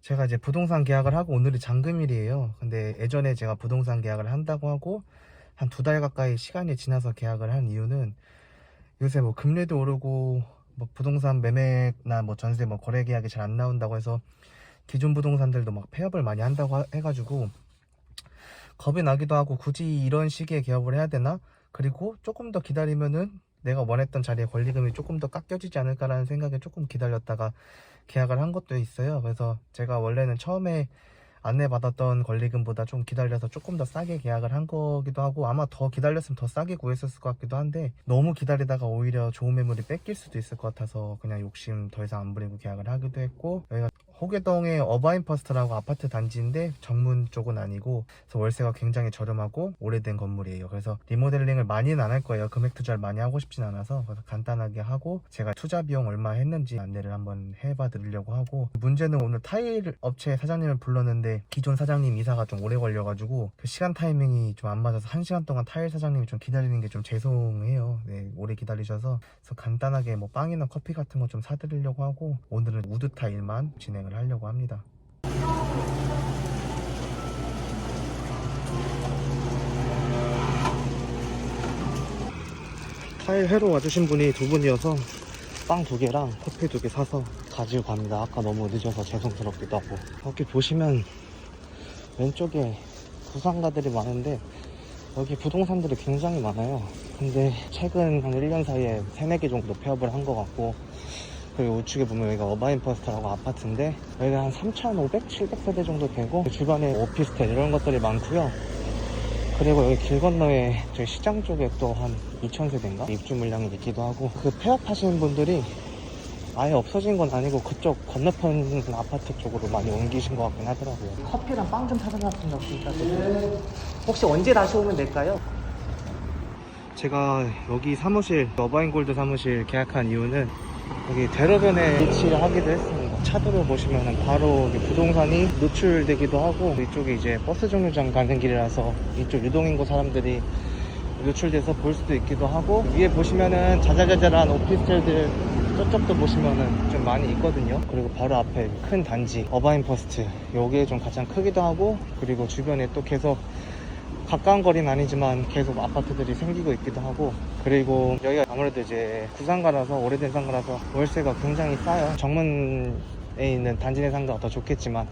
제가 이제 부동산 계약을 하고 오늘이 잔금일이에요. 근데 예전에 제가 부동산 계약을 한다고 하고 한 2달 가까이 시간이 지나서 계약을 한 이유는 요새 뭐 금리도 오르고 뭐 부동산 매매나 뭐 전세 뭐 거래 계약이 잘 안 나온다고 해서 기존 부동산들도 막 폐업을 많이 한다고 해가지고 겁이 나기도 하고 굳이 이런 시기에 개업을 해야 되나? 그리고 조금 더 기다리면은 내가 원했던 자리에 권리금이 조금 더 깎여지지 않을까라는 생각에 조금 기다렸다가 계약을 한 것도 있어요. 그래서 제가 원래는 처음에 안내받았던 권리금보다 좀 기다려서 조금 더 싸게 계약을 한 거기도 하고, 아마 더 기다렸으면 더 싸게 구했었을 것 같기도 한데 너무 기다리다가 오히려 좋은 매물이 뺏길 수도 있을 것 같아서 그냥 욕심 더 이상 안 부리고 계약을 하기도 했고, 여기가 호계동의 어바인퍼스트라고 아파트 단지인데 정문 쪽은 아니고, 그래서 월세가 굉장히 저렴하고 오래된 건물이에요. 그래서 리모델링을 많이는 안 할 거예요. 금액 투자를 많이 하고 싶진 않아서. 그래서 간단하게 하고 제가 투자 비용 얼마 했는지 안내를 한번 해봐 드리려고 하고, 문제는 오늘 타일 업체 사장님을 불렀는데 기존 사장님 이사가 좀 오래 걸려가지고 그 시간 타이밍이 좀 안 맞아서 1시간 동안 타일 사장님이 좀 기다리는 게 좀 죄송해요. 네, 오래 기다리셔서. 그래서 간단하게 뭐 빵이나 커피 같은 거 좀 사드리려고 하고, 오늘은 우드 타일만 진행을 하려고 합니다. 타일 회로 와주신 분이 2분이어서 빵 2개랑 커피 2개 사서 가지고 갑니다. 아까 너무 늦어서 죄송스럽기도 하고. 여기 보시면 왼쪽에 부상가들이 많은데 여기 부동산들이 굉장히 많아요. 근데 최근 한 1년 사이에 3, 4개 정도 폐업을 한 것 같고, 그리고 우측에 보면 여기가 어바인퍼스트라고 아파트인데 여기가 한 3,500, 700세대 정도 되고 주변에 오피스텔 이런 것들이 많고요. 그리고 여기 길 건너에 저희 시장 쪽에 또 한 2,000세대인가 입주 물량이 있기도 하고, 그 폐업하시는 분들이 아예 없어진 건 아니고 그쪽 건너편 아파트 쪽으로 많이 옮기신 것 같긴 하더라고요. 커피랑 빵 좀 사달라고 했으니까 혹시 언제 다시 오면 될까요? 제가 여기 사무실, 어바인골드 사무실 계약한 이유는 여기 대로변에 위치를 하기도 했습니다. 차도로 보시면 바로 여기 부동산이 노출되기도 하고, 이쪽이 이제 버스 정류장 가는 길이라서 이쪽 유동인구 사람들이 노출돼서 볼 수도 있기도 하고, 위에 보시면은 자잘자잘한 오피스텔들 저쪽도 보시면은 좀 많이 있거든요. 그리고 바로 앞에 큰 단지 어바인퍼스트, 요게 좀 가장 크기도 하고, 그리고 주변에 또 계속 가까운 거리는 아니지만 계속 아파트들이 생기고 있기도 하고, 그리고 여기가 아무래도 이제 구상가라서, 오래된 상가라서 월세가 굉장히 싸요. 정문에 있는 단지 내 상가가 더 좋겠지만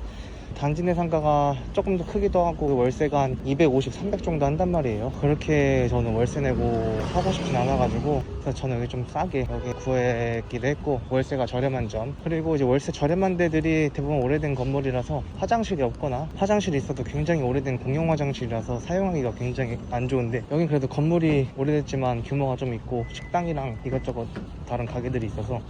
단지 내 상가가 조금 더 크기도 하고 월세가 한 250, 300 정도 한단 말이에요. 그렇게 저는 월세 내고 하고 싶진 않아가지고, 그래서 저는 여기 좀 싸게 여기 구했기도 했고, 월세가 저렴한 점, 그리고 이제 월세 저렴한 데들이 대부분 오래된 건물이라서 화장실이 없거나 화장실이 있어도 굉장히 오래된 공용 화장실이라서 사용하기가 굉장히 안 좋은데, 여긴 그래도 건물이 오래됐지만 규모가 좀 있고 식당이랑 이것저것 다른 가게들이 있어서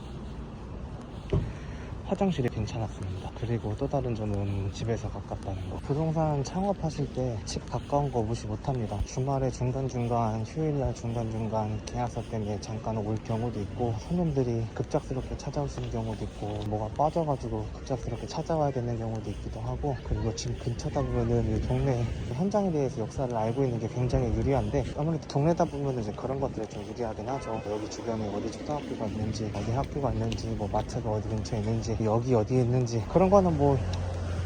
화장실이 괜찮았습니다. 그리고 또 다른 점은 집에서 가깝다는 거. 부동산 창업하실 때 집 가까운 거 무시 못합니다. 주말에 중간중간, 휴일날 중간중간 계약서 때문에 잠깐 올 경우도 있고, 손님들이 급작스럽게 찾아오시는 경우도 있고, 뭐가 빠져가지고 급작스럽게 찾아와야 되는 경우도 있기도 하고, 그리고 집 근처다 보면은 이 동네 현장에 대해서 역사를 알고 있는 게 굉장히 유리한데, 아무래도 동네다 보면은 이제 그런 것들이 좀 유리하긴 하죠. 여기 주변에 어디 초등학교가 있는지, 어디 학교가 있는지, 뭐 마트가 어디 근처에 있는지, 여기 어디에 있는지, 그런 거는 뭐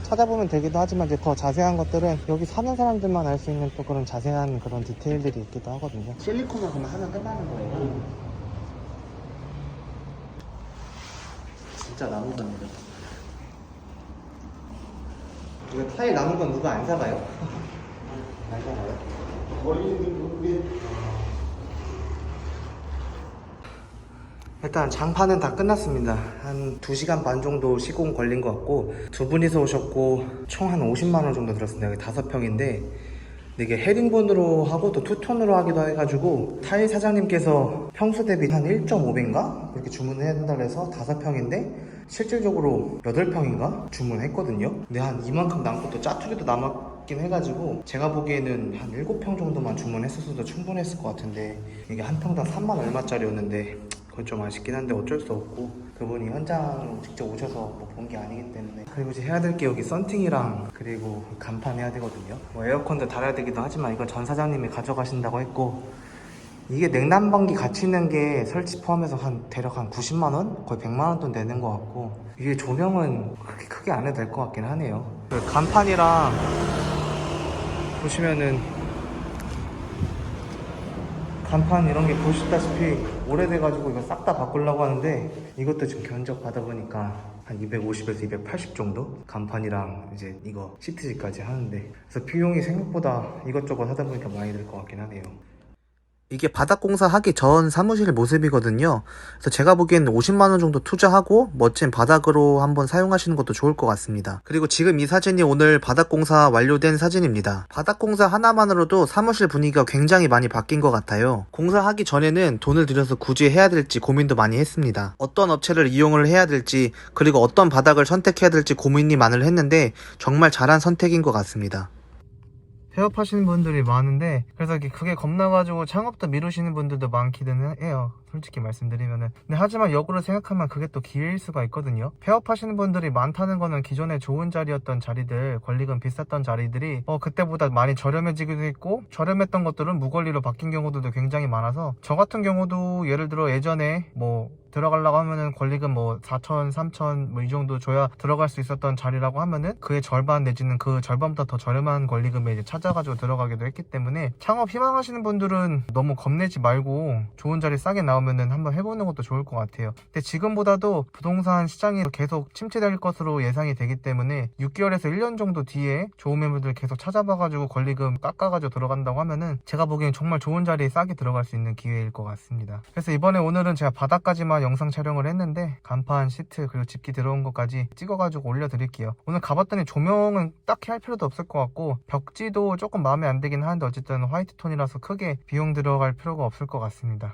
찾아보면 되기도 하지만 이제 더 자세한 것들은 여기 사는 사람들만 알 수 있는 또 그런 자세한 그런 디테일들이 있기도 하거든요. 실리콘을 그러면 하면 끝나는 거예요. 진짜 나무입니다. 이거 타일 남은 건 누가 안 사가요? 안 사가요? 일단 장판은 다 끝났습니다. 한 2시간 반 정도 시공 걸린 것 같고, 2분이서 오셨고 총 한 50만원 정도 들었습니다. 여기 5평인데 이게 헤링본으로 하고 또 투톤으로 하기도 해가지고, 타일 사장님께서 평수 대비 한 1.5배인가? 그렇게 주문을 해달라 해서 5평인데 실질적으로 8평인가? 주문했거든요. 근데 한 이만큼 남고 또 짜투리도 남았긴 해가지고 제가 보기에는 한 7평 정도만 주문했었어도 충분했을 것 같은데, 이게 한 평당 3만 얼마짜리였는데 그건 좀 아쉽긴 한데 어쩔 수 없고, 그분이 현장 직접 오셔서 뭐 본 게 아니기 때문에. 그리고 이제 해야 될 게 여기 썬팅이랑 그리고 간판 해야 되거든요. 뭐 에어컨도 달아야 되기도 하지만 이건 전 사장님이 가져가신다고 했고, 이게 냉난방기 같이 있는 게 설치 포함해서 대략 한 90만원? 거의 100만원 돈 되는 것 같고, 이게 조명은 그렇게 크게 안 해도 될 것 같긴 하네요. 그 간판이랑 보시면은 간판 이런 게 보시다시피 오래돼가지고 이거 싹 다 바꾸려고 하는데, 이것도 지금 견적 받아보니까 한 250에서 280 정도? 간판이랑 이제 이거 시트지까지 하는데, 그래서 비용이 생각보다 이것저것 하다 보니까 많이 들 것 같긴 하네요. 이게 바닥공사 하기 전 사무실 모습이거든요. 그래서 제가 보기에는 50만원 정도 투자하고 멋진 바닥으로 한번 사용하시는 것도 좋을 것 같습니다. 그리고 지금 이 사진이 오늘 바닥공사 완료된 사진입니다. 바닥공사 하나만으로도 사무실 분위기가 굉장히 많이 바뀐 것 같아요. 공사하기 전에는 돈을 들여서 굳이 해야 될지 고민도 많이 했습니다. 어떤 업체를 이용을 해야 될지, 그리고 어떤 바닥을 선택해야 될지 고민이 많이 했는데 정말 잘한 선택인 것 같습니다. 폐업하시는 분들이 많은데, 그래서 그게 겁나가지고 창업도 미루시는 분들도 많기는 해요, 솔직히 말씀드리면은. 근데 하지만 역으로 생각하면 그게 또 기회일 수가 있거든요. 폐업하시는 분들이 많다는 거는 기존에 좋은 자리였던 자리들, 권리금 비쌌던 자리들이 그때보다 많이 저렴해지기도 했고, 저렴했던 것들은 무권리로 바뀐 경우들도 굉장히 많아서, 저 같은 경우도 예를 들어 예전에 들어가려고 하면은 권리금 4천, 3천 이 정도 줘야 들어갈 수 있었던 자리라고 하면은 그의 절반 내지는 그 절반보다 더 저렴한 권리금에 이제 찾아가지고 들어가기도 했기 때문에, 창업 희망하시는 분들은 너무 겁내지 말고 좋은 자리 싸게 나오면은 한번 해보는 것도 좋을 것 같아요. 근데 지금보다도 부동산 시장이 계속 침체될 것으로 예상이 되기 때문에 6개월에서 1년 정도 뒤에 좋은 매물들 계속 찾아봐가지고 권리금 깎아가지고 들어간다고 하면은 제가 보기엔 정말 좋은 자리에 싸게 들어갈 수 있는 기회일 것 같습니다. 그래서 오늘은 제가 바닥까지만 영상 촬영을 했는데, 간판, 시트, 그리고 집기 들어온 것까지 찍어가지고 올려드릴게요. 오늘 가봤더니 조명은 딱히 할 필요도 없을 것 같고, 벽지도 조금 마음에 안 들긴 하는데 어쨌든 화이트 톤이라서 크게 비용 들어갈 필요가 없을 것 같습니다.